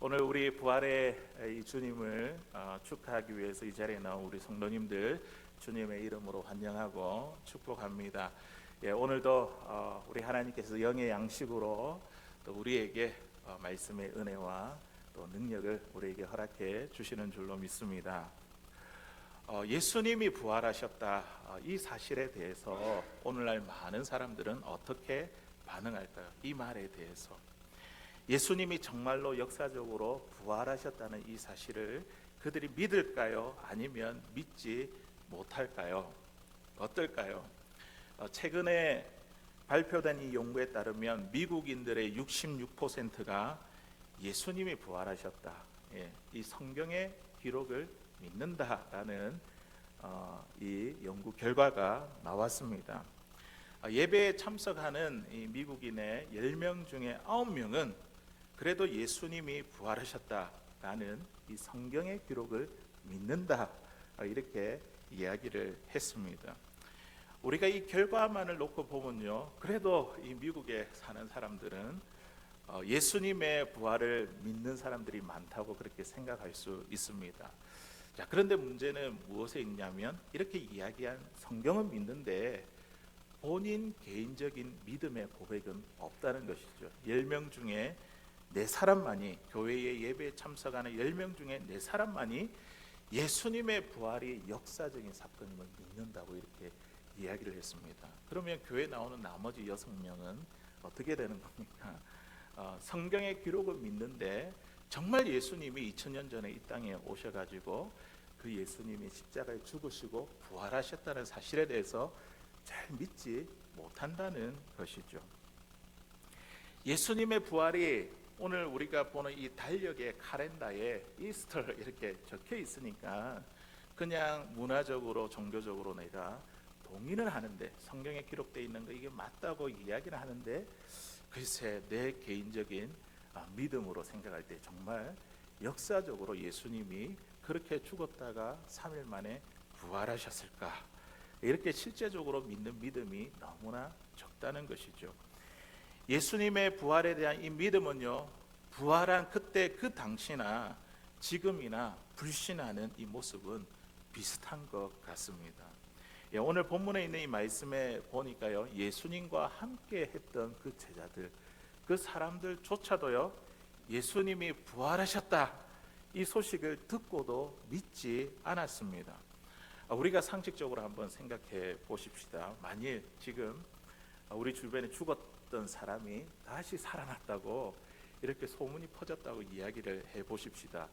오늘 우리 부활의 이 주님을 축하하기 위해서 이 자리에 나온 우리 성도님들 주님의 이름으로 환영하고 축복합니다. 오늘도 우리 하나님께서 영의 양식으로 또 우리에게 말씀의 은혜와 또 능력을 우리에게 허락해 주시는 줄로 믿습니다. 예수님이 부활하셨다, 이 사실에 대해서 오늘날 많은 사람들은 어떻게 반응할까요? 이 말에 대해서 예수님이 정말로 역사적으로 부활하셨다는 이 사실을 그들이 믿을까요? 아니면 믿지 못할까요? 어떨까요? 최근에 발표된 이 연구에 따르면 미국인들의 66%가 예수님이 부활하셨다, 이 성경의 기록을 믿는다라는 이 연구 결과가 나왔습니다. 예배에 참석하는 이 미국인의 10명 중에 9명은 그래도 예수님이 부활하셨다라는 이 성경의 기록을 믿는다, 이렇게 이야기를 했습니다. 우리가 이 결과만을 놓고 보면요, 그래도 이 미국에 사는 사람들은 예수님의 부활을 믿는 사람들이 많다고 그렇게 생각할 수 있습니다. 자, 그런데 문제는 무엇에 있냐면 이렇게 이야기한 성경은 믿는데 본인 개인적인 믿음의 고백은 없다는 것이죠. 10명 중에 4사람만이, 교회의 예배에 참석하는 10명 중에 4사람만이 예수님의 부활이 역사적인 사건임을 믿는다고 이렇게 이야기를 했습니다. 그러면 교회에 나오는 나머지 6명은 어떻게 되는 겁니까? 성경의 기록을 믿는데 정말 예수님이 2000년 전에 이 땅에 오셔가지고 그 예수님이 십자가에 죽으시고 부활하셨다는 사실에 대해서 잘 믿지 못한다는 것이죠. 예수님의 부활이 오늘 우리가 보는 이 달력의 칼렌더에 이스터 이렇게 적혀 있으니까 그냥 문화적으로 종교적으로 내가 동의는 하는데, 성경에 기록되어 있는 거 이게 맞다고 이야기를 하는데, 글쎄 내 개인적인 믿음으로 생각할 때 정말 역사적으로 예수님이 그렇게 죽었다가 3일 만에 부활하셨을까, 이렇게 실제적으로 믿는 믿음이 너무나 적다는 것이죠. 예수님의 부활에 대한 이 믿음은요, 부활한 그때 그 당시나 지금이나 불신하는 이 모습은 비슷한 것 같습니다. 오늘 본문에 있는 이 말씀에 보니까요, 예수님과 함께 했던 그 제자들, 그 사람들조차도요, 예수님이 부활하셨다 이 소식을 듣고도 믿지 않았습니다. 우리가 상식적으로 한번 생각해 보십시다. 만일 지금 우리 주변에 죽었던 사람이 다시 살아났다고 이렇게 소문이 퍼졌다고 이야기를 해 보십시다.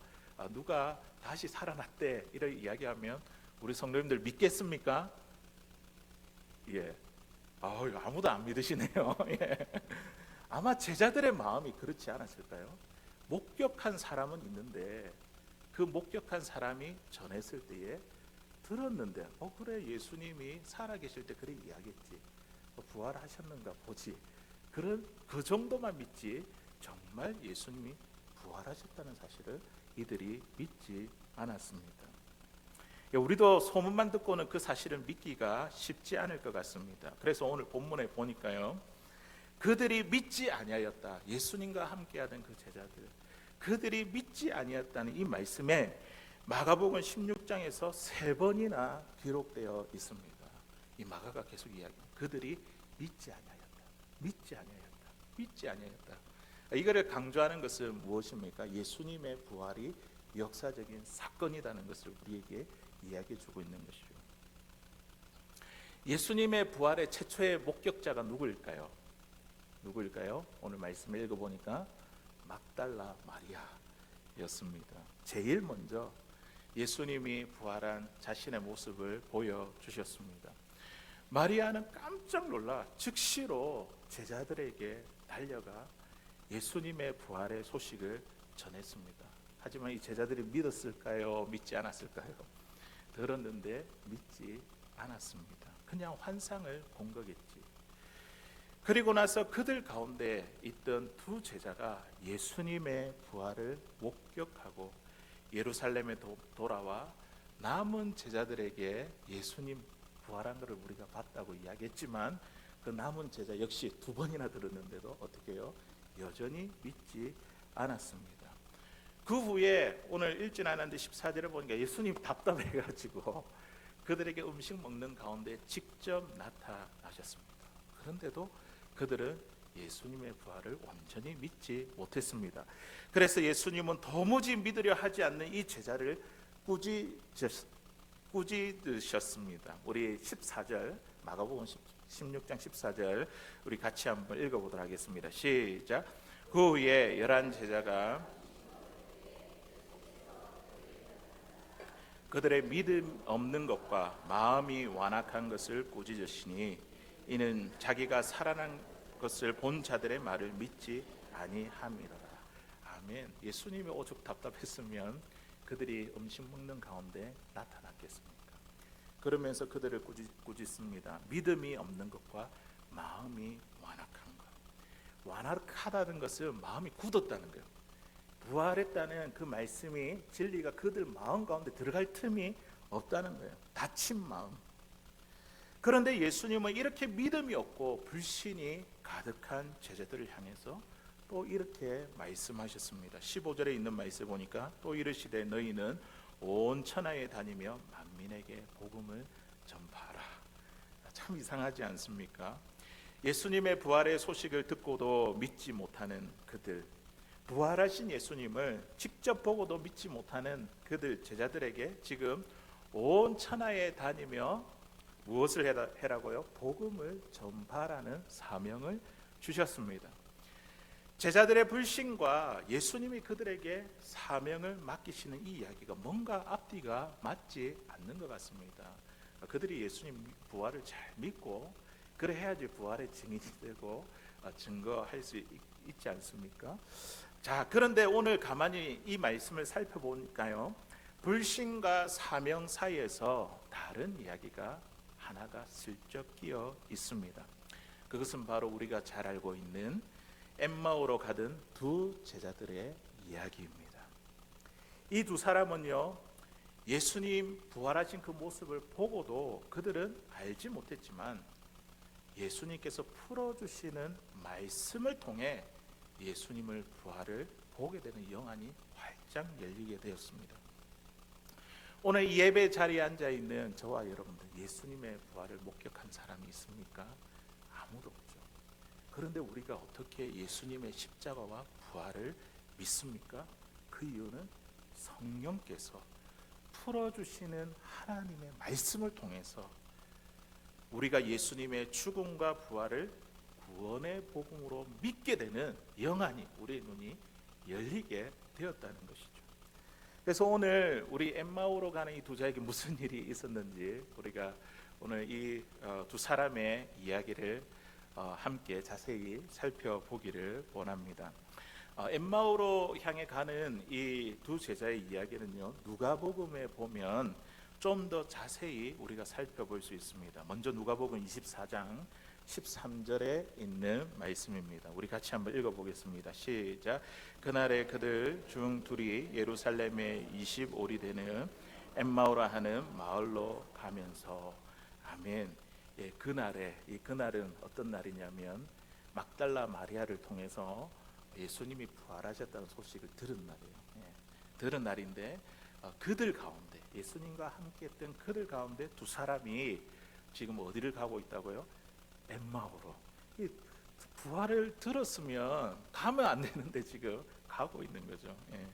누가 다시 살아났대 이렇게 이야기하면 우리 성도님들 믿겠습니까? 아무도 안 믿으시네요. 아마 제자들의 마음이 그렇지 않았을까요? 목격한 사람은 있는데 그 목격한 사람이 전했을 때에 들었는데 그래 예수님이 살아계실 때 그래 이야기했지, 부활하셨는가 보지, 그 정도만 믿지 정말 예수님이 부활하셨다는 사실을 이들이 믿지 않았습니다. 우리도 소문만 듣고는 그 사실을 믿기가 쉽지 않을 것 같습니다. 그래서 오늘 본문에 보니까요, 그들이 믿지 아니하였다, 예수님과 함께하던 그 제자들, 그들이 믿지 아니하였다는 이 말씀에 마가복음 16장에서 3번이나 기록되어 있습니다. 이 마가가 계속 이야기합니다. 그들이 믿지 아니하였다, 믿지 아니하였다, 믿지 아니하였다. 이거를 강조하는 것은 무엇입니까? 예수님의 부활이 역사적인 사건이라는 것을 우리에게 이야기해 주고 있는 것이죠. 예수님의 부활의 최초의 목격자가 누구일까요? 오늘 말씀을 읽어보니까 막달라 마리아였습니다. 제일 먼저 예수님이 부활한 자신의 모습을 보여주셨습니다. 마리아는 깜짝 놀라 즉시로 제자들에게 달려가 예수님의 부활의 소식을 전했습니다. 하지만 이 제자들이 믿었을까요? 믿지 않았을까요? 들었는데 믿지 않았습니다. 그냥 환상을 본 거겠지. 그리고 나서 그들 가운데 있던 2 제자가 예수님의 부활을 목격하고 예루살렘에 돌아와 남은 제자들에게 예수님 부활한 것을 우리가 봤다고 이야기했지만 그 남은 제자 역시 2번이나 들었는데도 어떻게 해요? 여전히 믿지 않았습니다. 그 후에 오늘 읽진 않았는데 14절에 보니까 예수님 답답해가지고 그들에게 음식 먹는 가운데 직접 나타나셨습니다. 그런데도 그들은 예수님의 부활을 온전히 믿지 못했습니다. 그래서 예수님은 도무지 믿으려 하지 않는 이 제자를 꾸짖으셨습니다. 우리 14절 마가복음 16장 14절 우리 같이 한번 읽어보도록 하겠습니다. 시작. 그 후에 11 제자가 그들의 믿음 없는 것과 마음이 완악한 것을 꾸짖으시니 이는 자기가 살아난 것을 본 자들의 말을 믿지 아니함이라. 아멘. 예수님이 오죽 답답했으면 그들이 음식 먹는 가운데 나타났겠습니까? 그러면서 그들을 꾸짖습니다. 믿음이 없는 것과 마음이 완악한 것. 완악하다는 것은 마음이 굳었다는 거예요. 부활했다는 그 말씀이 진리가 그들 마음 가운데 들어갈 틈이 없다는 거예요. 닫힌 마음. 그런데 예수님은 이렇게 믿음이 없고 불신이 가득한 제자들을 향해서 또 이렇게 말씀하셨습니다. 15절에 있는 말씀 보니까 또 이르시되 너희는 온 천하에 다니며 만민에게 복음을 전파하라. 참 이상하지 않습니까? 예수님의 부활의 소식을 듣고도 믿지 못하는 그들, 부활하신 예수님을 직접 보고도 믿지 못하는 그들 제자들에게 지금 온 천하에 다니며 무엇을 해라고요? 복음을 전파하라는 사명을 주셨습니다. 제자들의 불신과 예수님이 그들에게 사명을 맡기시는 이 이야기가 뭔가 앞뒤가 맞지 않는 것 같습니다. 그들이 예수님 부활을 잘 믿고 그래야지 부활의 증인이 되고 증거할 수 있지 않습니까? 자, 그런데 오늘 가만히 이 말씀을 살펴보니까요, 불신과 사명 사이에서 다른 이야기가 하나가 슬쩍 끼어 있습니다. 그것은 바로 우리가 잘 알고 있는 엠마오로 가던 두 제자들의 이야기입니다. 이 두 사람은요, 예수님 부활하신 그 모습을 보고도 그들은 알지 못했지만 예수님께서 풀어주시는 말씀을 통해 예수님을 부활을 보게 되는 영안이 활짝 열리게 되었습니다. 오늘 이 예배 자리에 앉아 있는 저와 여러분들 예수님의 부활을 목격한 사람이 있습니까? 아무도 없죠. 그런데 우리가 어떻게 예수님의 십자가와 부활을 믿습니까? 그 이유는 성령께서 풀어주시는 하나님의 말씀을 통해서 우리가 예수님의 죽음과 부활을 구원의 복음으로 믿게 되는 영안이 우리의 눈이 열리게 되었다는 것이죠. 그래서 오늘 우리 엠마오로 가는 이 두 자에게 무슨 일이 있었는지 우리가 오늘 이 두 사람의 이야기를 함께 자세히 살펴보기를 원합니다. 엠마오로 향해 가는 이 두 제자의 이야기는요, 누가복음에 보면 좀 더 자세히 우리가 살펴볼 수 있습니다. 먼저 누가복음 24장 13절에 있는 말씀입니다. 우리 같이 한번 읽어보겠습니다. 시작. 그날에 그들 중 둘이 예루살렘에 25리 되는 엠마오라 하는 마을로 가면서 아멘. 예, 그날에 이 그날은 어떤 날이냐면 막달라 마리아를 통해서 예수님이 부활하셨다는 소식을 들은 날이에요. 예, 들은 날인데 그들 가운데 예수님과 함께했던 그들 가운데 두 사람이 지금 어디를 가고 있다고요? 엠마오로. 이 부활을 들었으면 가면 안 되는데 지금 가고 있는 거죠. 예.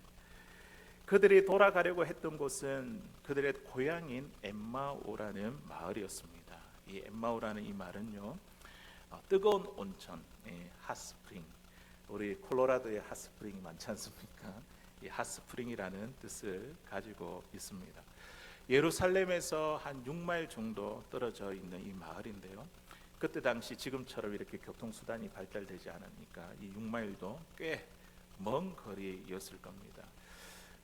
그들이 돌아가려고 했던 곳은 그들의 고향인 엠마오라는 마을이었습니다. 이 엠마오라는 이 말은요, 뜨거운 온천, 핫스프링. 우리 콜로라도에 핫스프링이 많지 않습니까? 이 핫스프링이라는 뜻을 가지고 있습니다. 예루살렘에서 한 6마일 정도 떨어져 있는 이 마을인데요, 그때 당시 지금처럼 이렇게 교통수단이 발달되지 않으니까 이 6마일도 꽤 먼 거리였을 겁니다.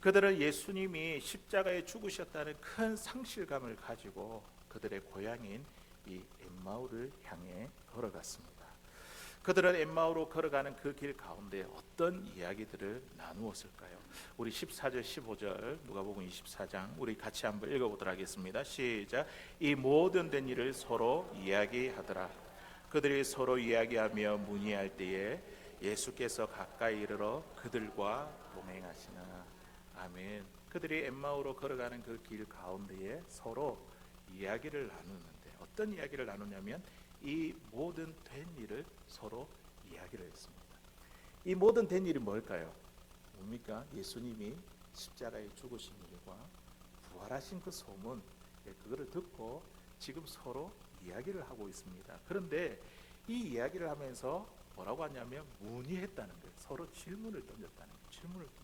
그들은 예수님이 십자가에 죽으셨다는 큰 상실감을 가지고 그들의 고향인 이 엠마오를 향해 걸어갔습니다. 그들은 엠마오로 걸어가는 그 길 가운데 어떤 이야기들을 나누었을까요? 우리 14절 15절 누가복음 24장 우리 같이 한번 읽어보도록 하겠습니다. 시작. 이 모든 된 일을 서로 이야기하더라. 그들이 서로 이야기하며 문의할 때에 예수께서 가까이 이르러 그들과 동행하시나. 아멘. 그들이 엠마오로 걸어가는 그 길 가운데에 서로 이야기를 나누는데 어떤 이야기를 나누냐면 이 모든 된 일을 서로 이야기를 했습니다. 이 모든 된 일이 뭘까요? 뭡니까? 예수님이 십자가에 죽으신 일과 부활하신 그 소문, 그거를 듣고 지금 서로 이야기를 하고 있습니다. 그런데 이 이야기를 하면서 뭐라고 하냐면 문의했다는 거예요. 서로 질문을 던졌다는 거예요. 질문을 던졌다.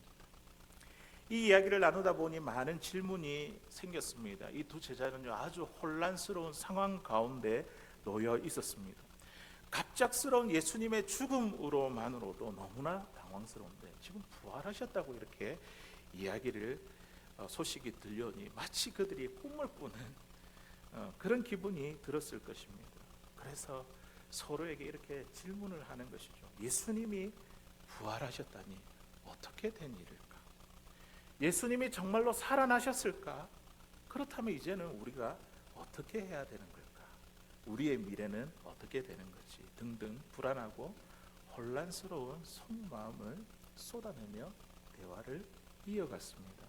이 이야기를 나누다 보니 많은 질문이 생겼습니다. 이 두 제자는요 아주 혼란스러운 상황 가운데 놓여 있었습니다. 갑작스러운 예수님의 죽음으로만으로도 너무나 당황스러운데 지금 부활하셨다고 이렇게 이야기를 소식이 들려오니 마치 그들이 꿈을 꾸는 그런 기분이 들었을 것입니다. 그래서 서로에게 이렇게 질문을 하는 것이죠. 예수님이 부활하셨다니 어떻게 된 일일까? 예수님이 정말로 살아나셨을까? 그렇다면 이제는 우리가 어떻게 해야 되는 걸까? 우리의 미래는 어떻게 되는 거지? 등등 불안하고 혼란스러운 속마음을 쏟아내며 대화를 이어갔습니다.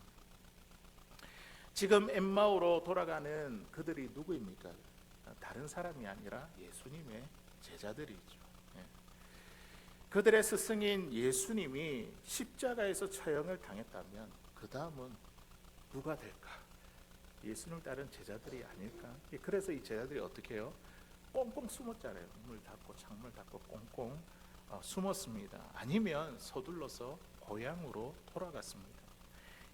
지금 엠마오로 돌아가는 그들이 누구입니까? 다른 사람이 아니라 예수님의 제자들이죠. 그들의 스승인 예수님이 십자가에서 처형을 당했다면 그 다음은 누가 될까? 예수님을 따른 제자들이 아닐까? 그래서 이 제자들이 어떻게 해요? 꽁꽁 숨었잖아요. 문을 닫고 창문을 닫고 꽁꽁 숨었습니다. 아니면 서둘러서 고향으로 돌아갔습니다.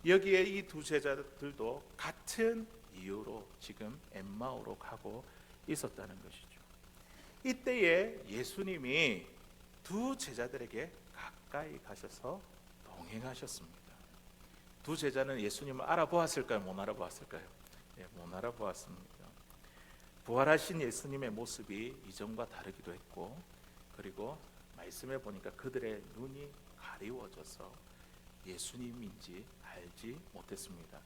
여기에 이 두 제자들도 같은 이유로 지금 엠마오로 가고 있었다는 것이죠. 이때에 예수님이 두 제자들에게 가까이 가셔서 동행하셨습니다. 두 제자는 예수님을 알아보았을까요? 못 알아보았을까요? 못 알아보았습니다. 부활하신 예수님의 모습이 이전과 다르기도 했고, 그리고 말씀해 보니까 그들의 눈이 가리워져서 예수님인지 알지 못했습니다.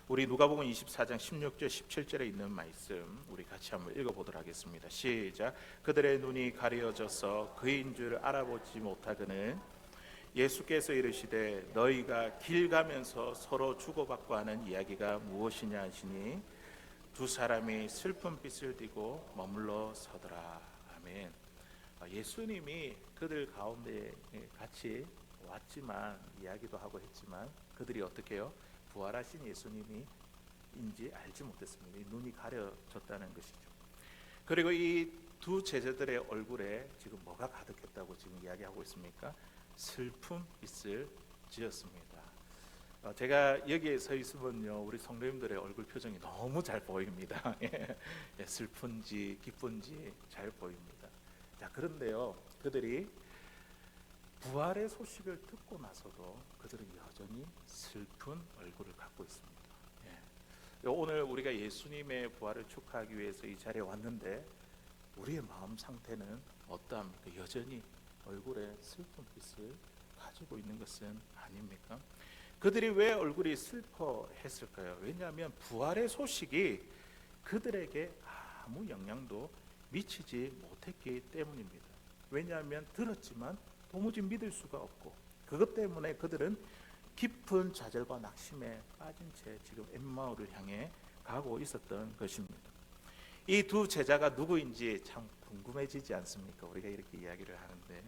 우리 누가복음 24장 16절 17절에 있는 말씀 우리 같이 한번 읽어보도록 하겠습니다. 시작. 그들의 눈이 가려져서 그인 줄 알아보지 못하거늘 예수께서 이르시되 너희가 길 가면서 서로 주고받고 하는 이야기가 무엇이냐 하시니 두 사람이 슬픈 빛을 띠고 머물러 서더라. 아멘. 예수님이 그들 가운데 같이 왔지만 이야기도 하고 했지만 그들이 어떻게 해요? 부활하신 예수님이 인지 알지 못했습니다. 눈이 가려졌다는 것이죠. 그리고 이 두 제자들의 얼굴에 지금 뭐가 가득했다고 지금 이야기하고 있습니까? 슬픈 빛을 지었습니다. 제가 여기에 서 있으면요 우리 성도님들의 얼굴 표정이 너무 잘 보입니다. 슬픈지 기쁜지 잘 보입니다. 자, 그런데요 그들이 부활의 소식을 듣고 나서도 그들은 여전히 슬픈 얼굴을 갖고 있습니다. 오늘 우리가 예수님의 부활을 축하하기 위해서 이 자리에 왔는데 우리의 마음 상태는 어떠합니까? 여전히 얼굴에 슬픈 빛을 가지고 있는 것은 아닙니까? 그들이 왜 얼굴이 슬퍼했을까요? 왜냐하면 부활의 소식이 그들에게 아무 영향도 미치지 못했기 때문입니다. 왜냐하면 들었지만 도무지 믿을 수가 없고 그것 때문에 그들은 깊은 좌절과 낙심에 빠진 채 지금 엠마오를 향해 가고 있었던 것입니다. 이 두 제자가 누구인지 참 궁금해지지 않습니까? 우리가 이렇게 이야기를 하는데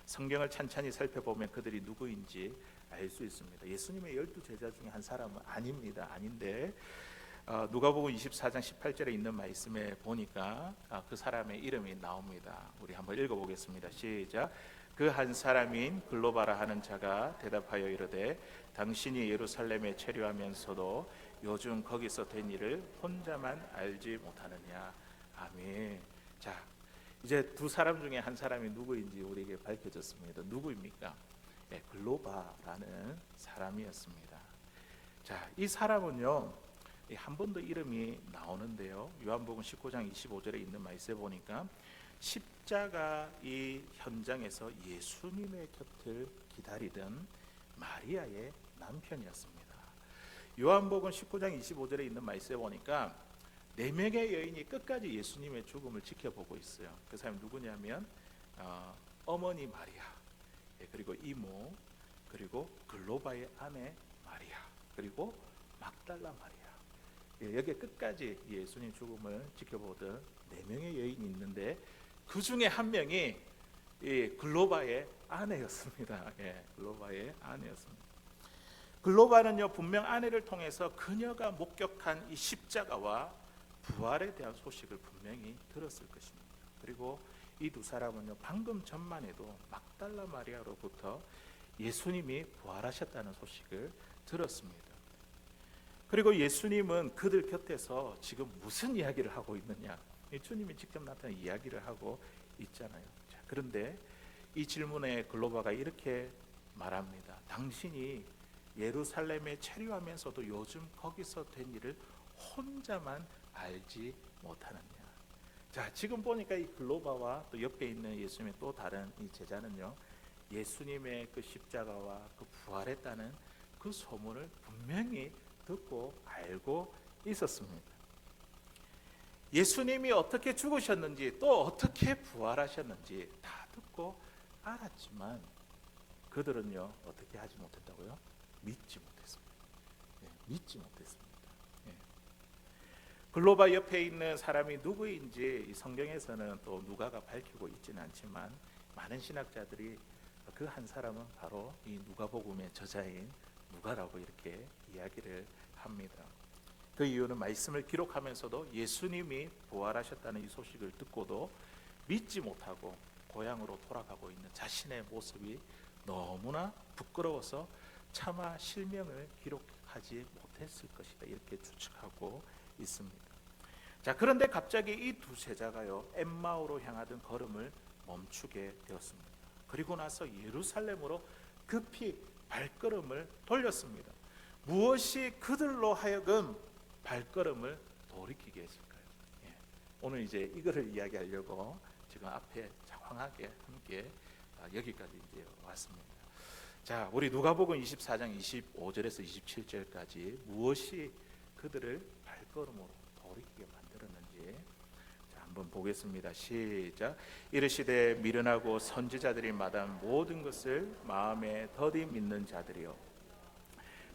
성경을 찬찬히 살펴보면 그들이 누구인지 알 수 있습니다. 예수님의 12제자 중에 한 사람은 아닙니다. 아닌데 누가복음 24장 18절에 있는 말씀에 보니까 그 사람의 이름이 나옵니다. 우리 한번 읽어보겠습니다. 시작. 그 한 사람인 글로바라 하는 자가 대답하여 이르되 당신이 예루살렘에 체류하면서도 요즘 거기서 된 일을 혼자만 알지 못하느냐. 아멘. 자, 이제 두 사람 중에 한 사람이 누구인지 우리에게 밝혀졌습니다. 누구입니까? 글로바라는 사람이었습니다. 자, 이 사람은요 한 번 더 이름이 나오는데요. 요한복음 19장 25절에 있는 말씀에 보니까 십자가 이 현장에서 예수님의 곁을 기다리던 마리아의 남편이었습니다. 요한복음 19장 25절에 있는 말씀에 보니까 4명의 여인이 끝까지 예수님의 죽음을 지켜보고 있어요. 그 사람이 누구냐면 어머니 마리아, 그리고 이모, 그리고 글로바의 아내 마리아, 그리고 막달라 마리아. 여기에 끝까지 예수님 죽음을 지켜보던 4명의 여인이 있는데 그 중에 한 명이 이 글로바의 아내였습니다. 글로바의 아내였습니다. 글로바는요, 분명 아내를 통해서 그녀가 목격한 이 십자가와 부활에 대한 소식을 분명히 들었을 것입니다. 그리고 이 두 사람은요, 방금 전만 해도 막달라 마리아로부터 예수님이 부활하셨다는 소식을 들었습니다. 그리고 예수님은 그들 곁에서 지금 무슨 이야기를 하고 있느냐? 주님이 직접 나타나 이야기를 하고 있잖아요. 자, 그런데 이 질문에 글로바가 이렇게 말합니다. 당신이 예루살렘에 체류하면서도 요즘 거기서 된 일을 혼자만 알지 못하느냐? 자, 지금 보니까 이 글로바와 또 옆에 있는 예수님의 또 다른 이 제자는요, 예수님의 그 십자가와 그 부활했다는 그 소문을 분명히 듣고 알고 있었습니다. 예수님이 어떻게 죽으셨는지 또 어떻게 부활하셨는지 다 듣고 알았지만 그들은요, 어떻게 하지 못했다고요? 믿지 못했습니다. 믿지 못했습니다. 글로바 옆에 있는 사람이 누구인지 성경에서는 또 누가가 밝히고 있지는 않지만 많은 신학자들이 그 한 사람은 바로 이 누가복음의 저자인 누가라고 이렇게 이야기를 합니다. 그 이유는 말씀을 기록하면서도 예수님이 부활하셨다는 이 소식을 듣고도 믿지 못하고 고향으로 돌아가고 있는 자신의 모습이 너무나 부끄러워서 차마 실명을 기록하지 못했을 것이다, 이렇게 추측하고 있습니다. 자, 그런데 갑자기 이 두 제자가요, 엠마오로 향하던 걸음을 멈추게 되었습니다. 그리고 나서 예루살렘으로 급히 발걸음을 돌렸습니다. 무엇이 그들로 하여금 발걸음을 돌이키게 했을까요? 오늘 이제 이거를 이야기하려고 지금 앞에 장황하게 함께 여기까지 이제 왔습니다. 자, 우리 누가복음 24장 25절에서 27절까지 무엇이 그들을 발걸음으로 돌이키게 만들었는지 한번 보겠습니다. 시작. 이르시되 미련하고 선지자들이 말한 모든 것을 마음에 더디 믿는 자들이요,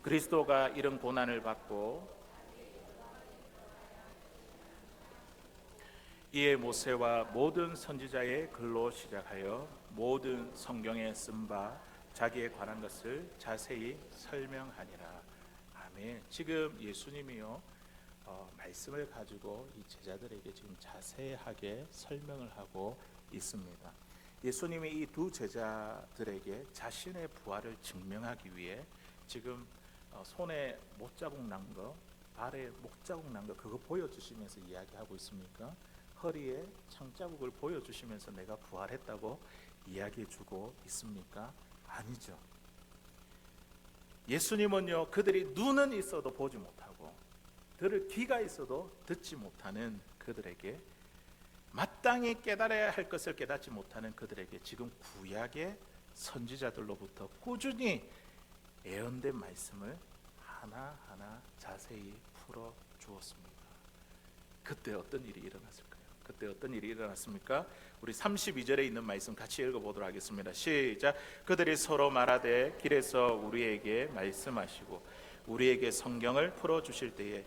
그리스도가 이런 고난을 받고 이에 모세와 모든 선지자의 글로 시작하여 모든 성경에 쓴 바 자기에 관한 것을 자세히 설명하니라. 아멘. 지금 예수님이요, 말씀을 가지고 이 제자들에게 지금 자세하게 설명을 하고 있습니다. 예수님이 이 두 제자들에게 자신의 부활을 증명하기 위해 지금 손에 못자국 난 거, 발에 목자국 난 거, 그거 보여주시면서 이야기하고 있습니까? 허리에 창자국을 보여주시면서 내가 부활했다고 이야기해주고 있습니까? 아니죠. 예수님은요, 그들이 눈은 있어도 보지 못하고 들을 귀가 있어도 듣지 못하는 그들에게, 마땅히 깨달아야 할 것을 깨닫지 못하는 그들에게 지금 구약의 선지자들로부터 꾸준히 예언된 말씀을 하나하나 자세히 풀어 주었습니다. 그때 어떤 일이 일어났을까요? 그때 어떤 일이 일어났습니까? 우리 32절에 있는 말씀 같이 읽어보도록 하겠습니다. 시작. 그들이 서로 말하되 길에서 우리에게 말씀하시고 우리에게 성경을 풀어주실 때에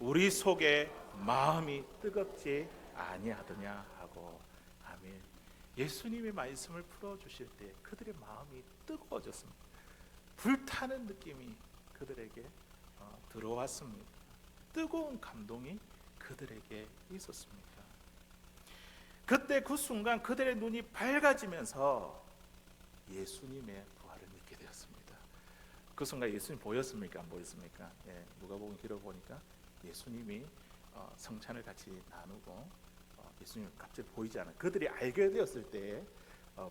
우리 속에 마음이 뜨겁지 아니하더냐 하고. 아멘. 예수님의 말씀을 풀어주실 때 그들의 마음이 뜨거워졌습니다. 불타는 느낌이 그들에게 들어왔습니다. 뜨거운 감동이 그들에게 있었습니다. 그때 그 순간 그들의 눈이 밝아지면서 예수님의 부활을 믿게 되었습니다. 그 순간 예수님 보였습니까? 안 보였습니까? 누가복음 기록 보니까 예수님이 성찬을 같이 나누고 예수님 갑자기 보이지 않아. 그들이 알게 되었을 때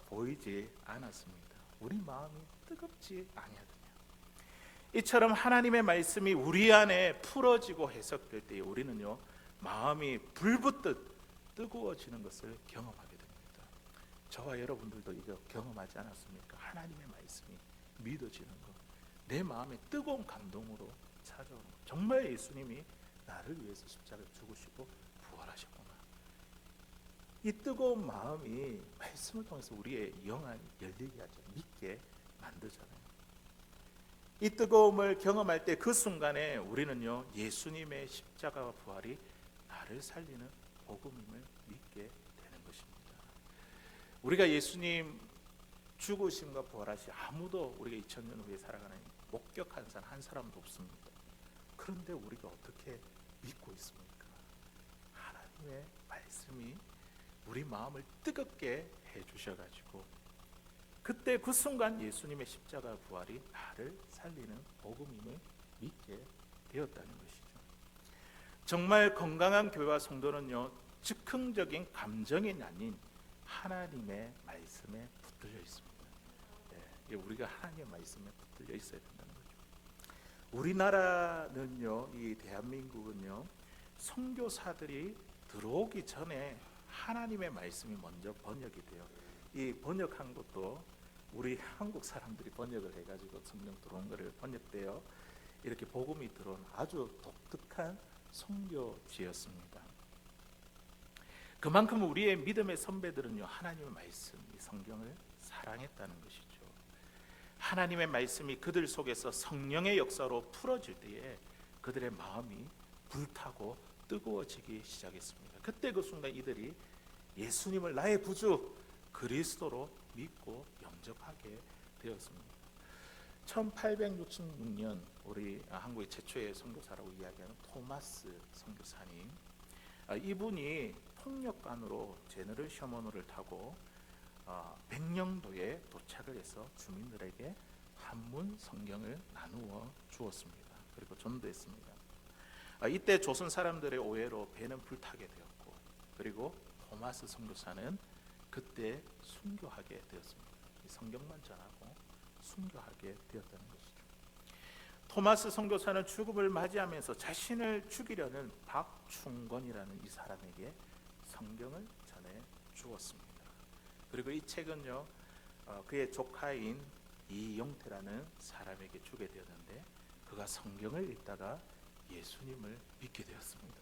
보이지 않았습니다. 우리 마음이 뜨겁지 아니하더냐. 이처럼 하나님의 말씀이 우리 안에 풀어지고 해석될 때 우리는요, 마음이 불붙듯 뜨거워지는 것을 경험하게 됩니다. 저와 여러분들도 이거 경험하지 않았습니까? 하나님의 말씀이 믿어지는 것, 내 마음에 뜨거운 감동으로 찾아오는 것. 정말 예수님이 나를 위해서 십자가에 죽으시고 부활하셨구나. 이 뜨거운 마음이 말씀을 통해서 우리의 영안이 열리게 하죠. 믿게 만들잖아요. 이 뜨거움을 경험할 때 그 순간에 우리는요, 예수님의 십자가와 부활이 나를 살리는 복음임을 믿게 되는 것입니다. 우리가 예수님 죽으심과 부활하시 아무도 우리가 2000년 후에 살아가는 목격한 사람 한 사람도 없습니다. 그런데 우리가 어떻게 믿고 있습니까? 하나님의 말씀이 우리 마음을 뜨겁게 해주셔가지고 그때 그 순간 예수님의 십자가 부활이 나를 살리는 복음임을 믿게 되었다는 것이죠. 정말 건강한 교회와 성도는요, 즉흥적인 감정이 아닌 하나님의 말씀에 붙들려 있습니다. 우리가 하나님의 말씀에 붙들려 있어야 된다는 거죠. 우리나라는요, 이 대한민국은요, 선교사들이 들어오기 전에 하나님의 말씀이 먼저 번역이 돼요. 이 번역한 것도 우리 한국 사람들이 번역을 해가지고 성경 들어온 것을 번역되어 이렇게 복음이 들어온 아주 독특한 선교지였습니다. 그만큼 우리의 믿음의 선배들은요, 하나님의 말씀, 이 성경을 사랑했다는 것이죠. 하나님의 말씀이 그들 속에서 성령의 역사로 풀어질 때에 그들의 마음이 불타고 뜨거워지기 시작했습니다. 그때 그 순간 이들이 예수님을 나의 구주 그리스도로 믿고 영접하게 되었습니다. 1866년 우리 한국의 최초의 선교사라고 이야기하는 토마스 선교사님, 이분이 통역관으로 제너럴 셔먼호를 타고 백령도에 도착을 해서 주민들에게 한문 성경을 나누어 주었습니다. 그리고 전도했습니다. 이때 조선 사람들의 오해로 배는 불타게 되었고, 그리고 토마스 선교사는 그때 순교하게 되었습니다. 성경만 전하고 순교하게 되었다는 것이죠. 토마스 선교사는 죽음을 맞이하면서 자신을 죽이려는 박충권이라는 이 사람에게 성경을 전해 주었습니다. 그리고 이 책은요, 그의 조카인 이용태라는 사람에게 주게 되었는데 그가 성경을 읽다가 예수님을 믿게 되었습니다.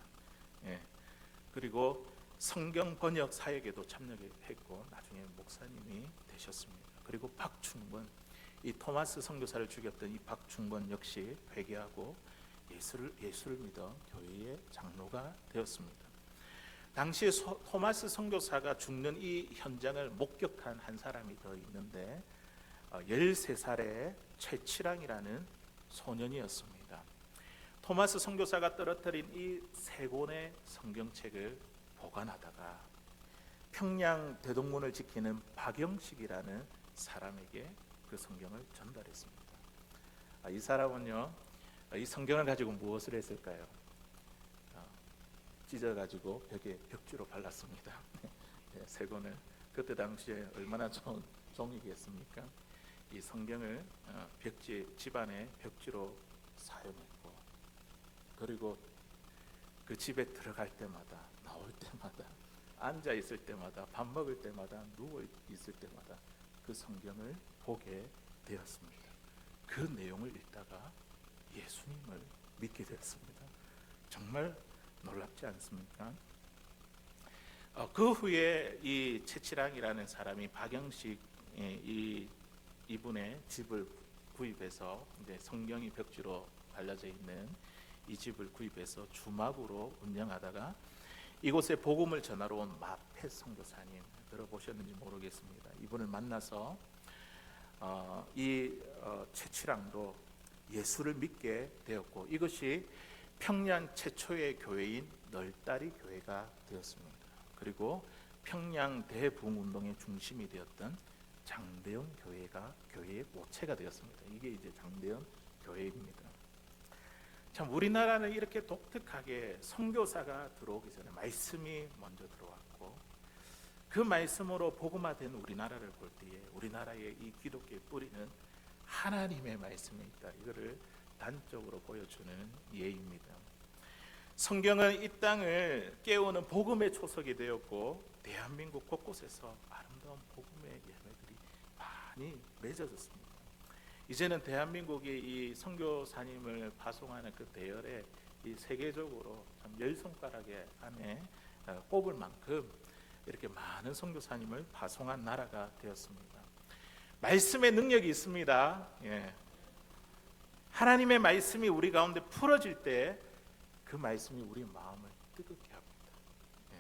그리고 성경 번역 사역에도 참여했고 나중에 목사님이 되셨습니다. 그리고 박충권, 이 토마스 선교사를 죽였던 이 박충권 역시 회개하고 예수를 믿어 교회의 장로가 되었습니다. 당시 토마스 선교사가 죽는 이 현장을 목격한 한 사람이 더 있는데 13살의 최치랑이라는 소년이었습니다. 토마스 선교사가 떨어뜨린 이 3권의 성경책을 보관하다가 평양 대동문을 지키는 박영식이라는 사람에게 그 성경을 전달했습니다. 이 사람은요, 이 성경을 가지고 무엇을 했을까요? 찢어가지고 벽에 벽지로 발랐습니다. 3권을. 그때 당시에 얼마나 좋은 종이겠습니까? 이 성경을 집안의 벽지로 사용했고, 그리고 그 집에 들어갈 때마다, 나올 때마다, 앉아 있을 때마다, 밥 먹을 때마다, 누워 있을 때마다 그 성경을 보게 되었습니다. 그 내용을 읽다가 예수님을 믿게 되었습니다. 정말 놀랍지 않습니까? 그 후에 이 최치랑이라는 사람이 박영식 이분의 집을 구입해서 이제 성경이 벽지로 발라져 있는 이 집을 구입해서 주막으로 운영하다가 이곳에 복음을 전하러 온 마펫 선교사님, 들어보셨는지 모르겠습니다. 이분을 만나서 최치랑도 예수를 믿게 되었고, 이것이 평양 최초의 교회인 널다리 교회가 되었습니다. 그리고 평양 대부흥운동의 중심이 되었던 장대현 교회가 교회의 모체가 되었습니다. 이게 이제 장대현 교회입니다. 참 우리나라는 이렇게 독특하게 선교사가 들어오기 전에 말씀이 먼저 들어왔고, 그 말씀으로 복음화된 우리나라를 볼 때에 우리나라의 이 기독교의 뿌리는 하나님의 말씀에 있다. 이거를 단적으로 보여주는 예입니다. 성경은 이 땅을 깨우는 복음의 초석이 되었고, 대한민국 곳곳에서 아름다운 복음의 열매들이 많이 맺어졌습니다. 이제는 대한민국이 이 선교사님을 파송하는 그 대열에 이 세계적으로 참 10손가락에 안에 꼽을 만큼 이렇게 많은 선교사님을 파송한 나라가 되었습니다. 말씀의 능력이 있습니다. 하나님의 말씀이 우리 가운데 풀어질 때 그 말씀이 우리 마음을 뜨겁게 합니다. 예.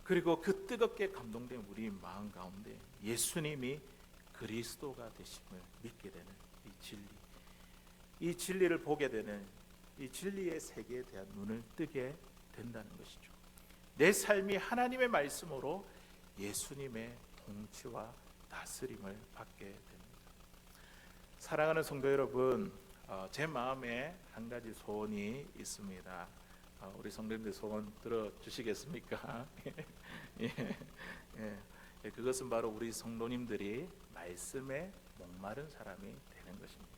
그리고 그 뜨겁게 감동된 우리 마음 가운데 예수님이 그리스도가 되심을 믿게 되는 이 진리, 이 진리를 보게 되는 이 진리의 세계에 대한 눈을 뜨게 된다는 것이죠. 내 삶이 하나님의 말씀으로 예수님의 통치와 다스림을 받게 됩니다. 사랑하는 성도 여러분, 제 마음에 한 가지 소원이 있습니다. 우리 성도님들 소원 들어주시겠습니까? 예, 예, 그것은 바로 우리 성도님들이 말씀에 목마른 사람이 되는 것입니다.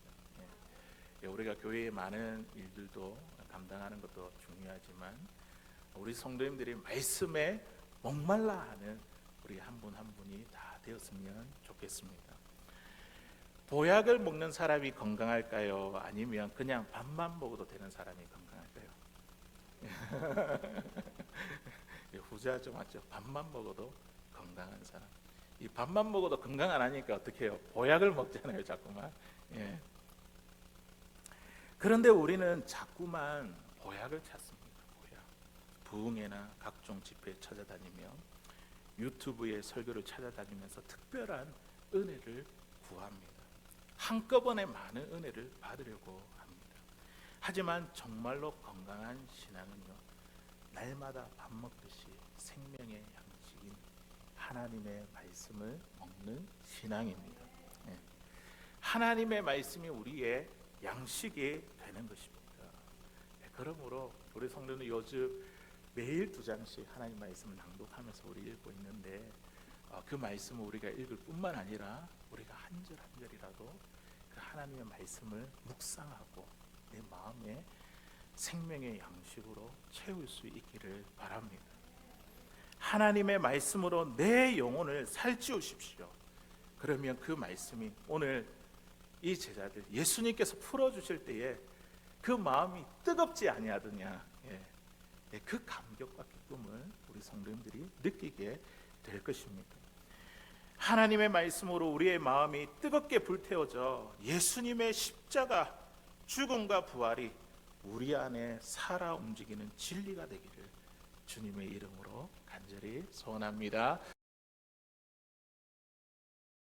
예, 우리가 교회의 많은 일들도 감당하는 것도 중요하지만 우리 성도님들이 말씀에 목말라 하는 우리 한 분 한 분이 다 되었으면 좋겠습니다. 보약을 먹는 사람이 건강할까요? 아니면 그냥 밥만 먹어도 되는 사람이 건강할까요? 후자죠, 맞죠? 밥만 먹어도 건강한 사람. 이 밥만 먹어도 건강 안 하니까 어떻게 해요? 보약을 먹잖아요, 자꾸만. 예. 그런데 우리는 자꾸만 보약을 찾습니다. 보약. 부흥회나 각종 집회에 찾아다니며 유튜브에 설교를 찾아다니면서 특별한 은혜를 구합니다. 한꺼번에 많은 은혜를 받으려고 합니다. 하지만 정말로 건강한 신앙은요, 날마다 밥 먹듯이 생명의 양식인 하나님의 말씀을 먹는 신앙입니다. 네. 하나님의 말씀이 우리의 양식이 되는 것입니다. 네, 그러므로 우리 성도는 요즘 매일 2장씩 하나님 말씀을 낭독하면서 우리 읽고 있는데 그 말씀을 우리가 읽을 뿐만 아니라 우리가 한 절 한 절이라도 그 하나님의 말씀을 묵상하고 내 마음에 생명의 양식으로 채울 수 있기를 바랍니다. 하나님의 말씀으로 내 영혼을 살찌우십시오. 그러면 그 말씀이 오늘 이 제자들 예수님께서 풀어주실 때에 그 마음이 뜨겁지 아니하더냐, 그 감격과 기쁨을 우리 성도님들이 느끼게 될 것입니다. 하나님의 말씀으로 우리의 마음이 뜨겁게 불태워져 예수님의 십자가 죽음과 부활이 우리 안에 살아 움직이는 진리가 되기를 주님의 이름으로 간절히 소원합니다.